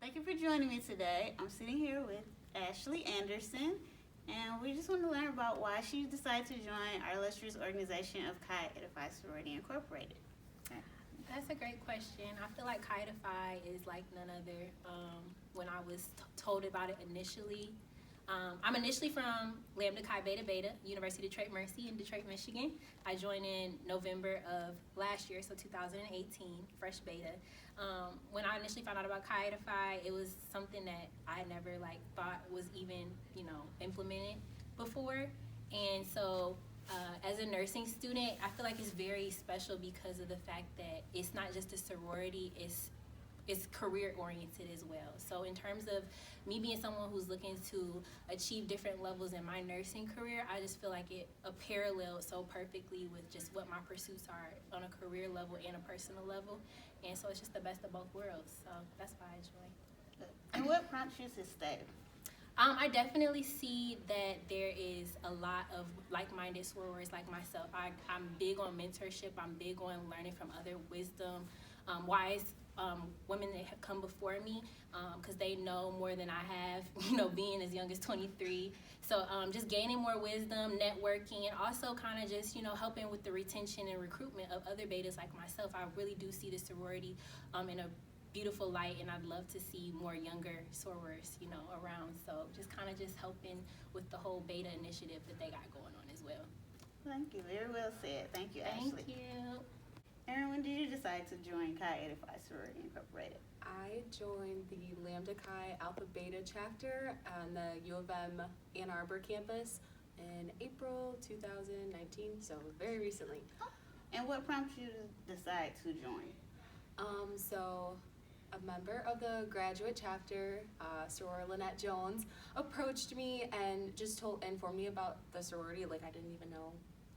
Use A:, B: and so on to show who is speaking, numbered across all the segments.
A: Thank you for joining me today. I'm sitting here with Ashley Anderson, and we just want to learn about why she decided to join our illustrious organization of Chi Edify Sorority Incorporated.
B: That's a great question. I feel like Chi Edify is like none other. When I was told about it initially, I'm initially from Lambda Chi Beta Beta, University of Detroit Mercy in Detroit, Michigan. I joined in November of last year, so 2018, fresh beta. When I initially found out about Chi Edify, it was something that I never thought was even implemented before, and so. As a nursing student, I feel like it's very special because of the fact that it's not just a sorority, it's career oriented as well. So in terms of me being someone who's looking to achieve different levels in my nursing career, I just feel like it parallels so perfectly with just what my pursuits are on a career level and a personal level. And so it's just the best of both worlds. So that's why I joined.
A: And what prompts you to stay?
B: I definitely see that there is a lot of like-minded sorors like myself. I'm big on mentorship. I'm big on learning from other wise women that have come before me, because they know more than I have, being as young as 23. So just gaining more wisdom, networking, and also kind of just, helping with the retention and recruitment of other betas like myself. I really do see the sorority in a beautiful light, and I'd love to see more younger sorors, around. So just kind of just helping with the whole beta initiative that they got going on as well.
A: Thank you. Very well said. Thank you, Ashley.
B: Thank you.
A: Aaron, when did you decide to join Chi Edify Sorority Incorporated?
C: I joined the Lambda Chi Alpha Beta chapter on the U of M Ann Arbor campus in April 2019, so very recently.
A: And what prompted you to decide to join?
C: So a member of the graduate chapter, soror Lynette Jones, approached me and just informed me about the sorority. I didn't even know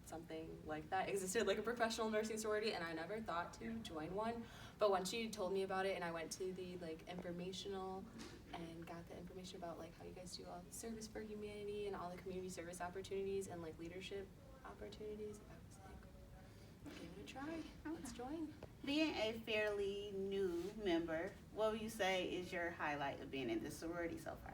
C: something like that existed, like a professional nursing sorority, and I never thought to join one. But when she told me about it, and I went to the informational and got the information about how you guys do all the service for humanity and all the community service opportunities and leadership opportunities, I was like, give it a try. Let's join.
A: Being a fairly new member, what would you say is your highlight of being in the sorority so far?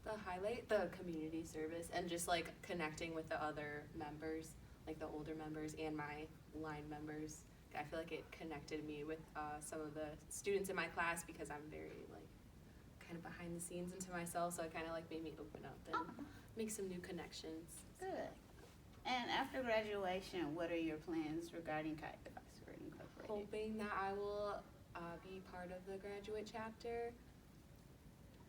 C: The highlight, the community service, and just connecting with the other members, the older members and my line members. I feel like it connected me with some of the students in my class because I'm very kind of behind the scenes into myself, so it kind of made me open up and make some new connections.
A: Good. And after graduation, what are your plans regarding Chi Edify Sorority Incorporated?
C: Hoping that I will be part of the graduate chapter,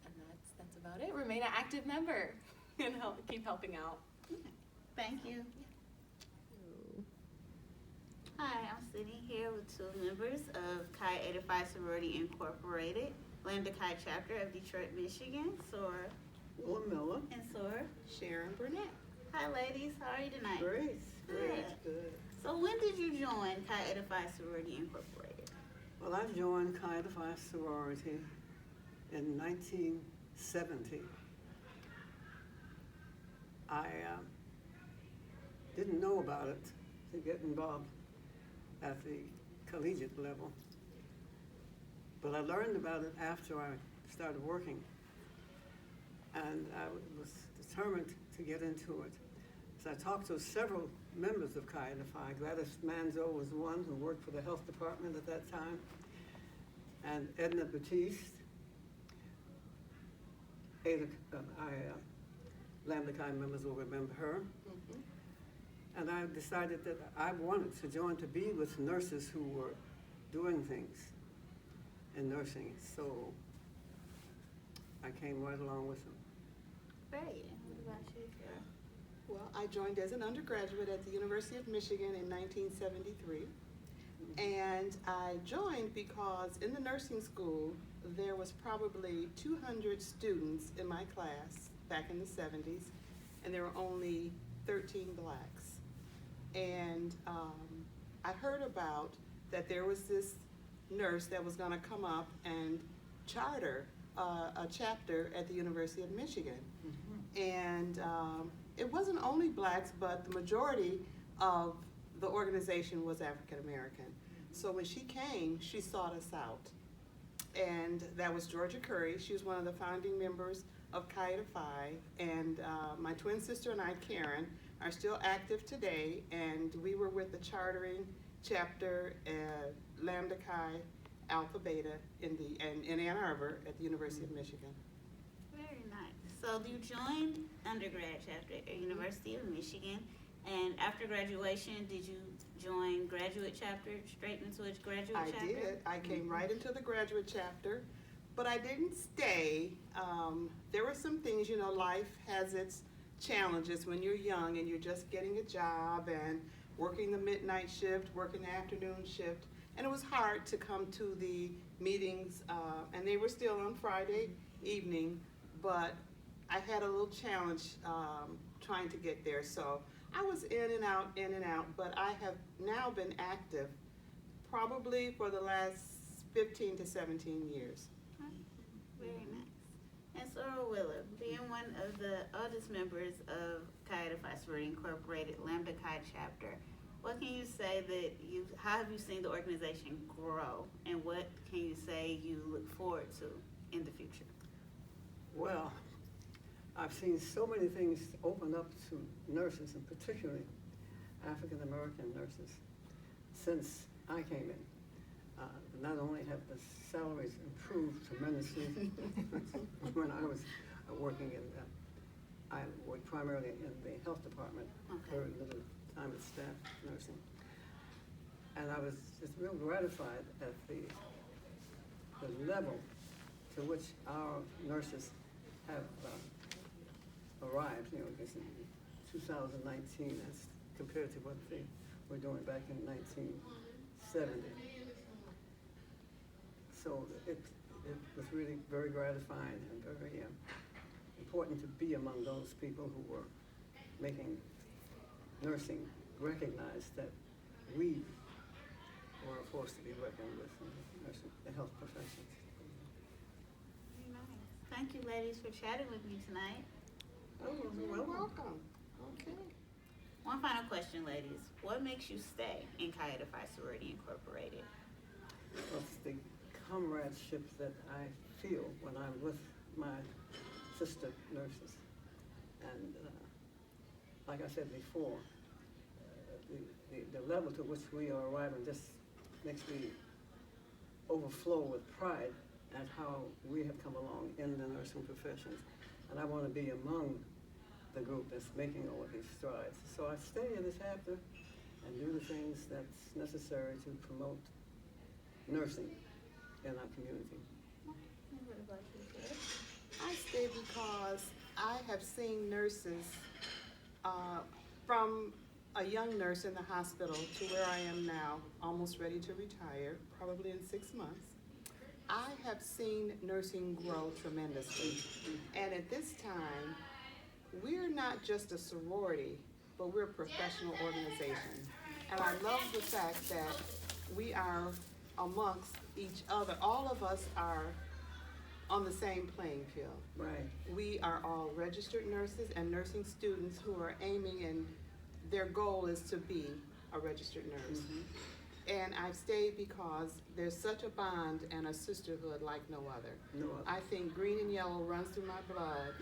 C: and that's about it. Remain an active member and keep helping out.
A: Thank you. Hi, I'm sitting here with two members of Chi Edify Sorority Incorporated, Lambda Chi chapter of Detroit, Michigan, Sora
D: Willa Miller.
A: and Sora.
D: Sharon Burnett.
A: Hi, ladies. How are you tonight?
D: Great. Good.
A: So when did you join Chi Edify Sorority Incorporated?
D: Well, I joined Chi Edify Sorority in 1970. I didn't know about it to get involved at the collegiate level, but I learned about it after I started working, and I was determined to get into it. So I talked to several members of Chi Edify. Gladys Manzo was one who worked for the health department at that time, and Edna Batiste. Lambda Chi members will remember her.
C: Mm-hmm.
D: And I decided that I wanted to join to be with nurses who were doing things in nursing. So I came right along with them.
A: Great. And what about you, Sarah?
E: Well, I joined as an undergraduate at the University of Michigan in 1973. And I joined because in the nursing school, there was probably 200 students in my class back in the 70s, and there were only 13 blacks. And I heard about that there was this nurse that was going to come up and charter a chapter at the University of Michigan. Mm-hmm. And it wasn't only blacks, but the majority of the organization was African American. So when she came, she sought us out. and that was Georgia Curry. She was one of the founding members of Chi Eta Phi, and my twin sister and I, Karen, are still active today, and we were with the chartering chapter at Lambda Chi Alpha Beta in Ann Arbor at the University of Michigan.
A: Very nice. So you joined undergrad chapter at University of Michigan, and after graduation, did you join graduate chapter, straight into a graduate
E: I
A: chapter?
E: did. I came right into the graduate chapter, but I didn't stay. There were some things, you know, life has its challenges when you're young and you're just getting a job and working the midnight shift, working the afternoon shift, and it was hard to come to the meetings, and they were still on Friday evening, but I had a little challenge trying to get there, so I was in and out, but I have now been active probably for the last 15 to 17 years.
A: Very nice. And Sorrel Willer, being one of the oldest members of Chi Eta Phi Sorority Incorporated Lambda Chi chapter, what can you say how have you seen the organization grow, and what can you say you look forward to in the future?
D: Well, I've seen so many things open up to nurses, and particularly African-American nurses, since I came in. Not only have the salaries improved tremendously when I was working I worked primarily in the health department, very little time at staff nursing. And I was just real gratified at the level to which our nurses have arrived, you know, because in 2019 as compared to what they were doing back in 1970. So it was really very gratifying and very important to be among those people who were making nursing recognize that we were a force to be reckoned with in nursing, the health profession.
A: Very nice. Thank you, ladies, for chatting with me tonight.
E: Oh, you're welcome. Okay.
A: One final question, ladies. What makes you stay in Chi Eta Phi Sorority Incorporated?
D: Well, it's the comradeship that I feel when I'm with my sister nurses. And like I said before, the level to which we are arriving just makes me overflow with pride at how we have come along in the nursing professions. And I want to be among the group that's making all of these strides. So I stay in this chapter and do the things that's necessary to promote nursing in our community.
A: What about you, Ted?
E: I stay because I have seen nurses from a young nurse in the hospital to where I am now, almost ready to retire, probably in 6 months. I have seen nursing grow tremendously. And at this time, we're not just a sorority, but we're a professional organization. And I love the fact that we are amongst each other. All of us are on the same playing field.
D: Right.
E: We are all registered nurses and nursing students who are aiming, and their goal is to be a registered nurse. And I've stayed because there's such a bond and a sisterhood like no other.
D: No other.
E: I think green and yellow runs through my blood,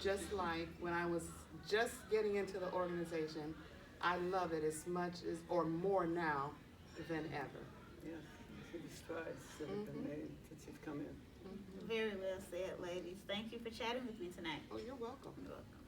E: just like when I was just getting into the organization. I love it as much as, or more now than ever.
D: Yes, see the strides that have been made since you've come in.
A: Very well said, ladies. Thank you for chatting with me tonight.
E: Oh, you're welcome.
A: You're welcome.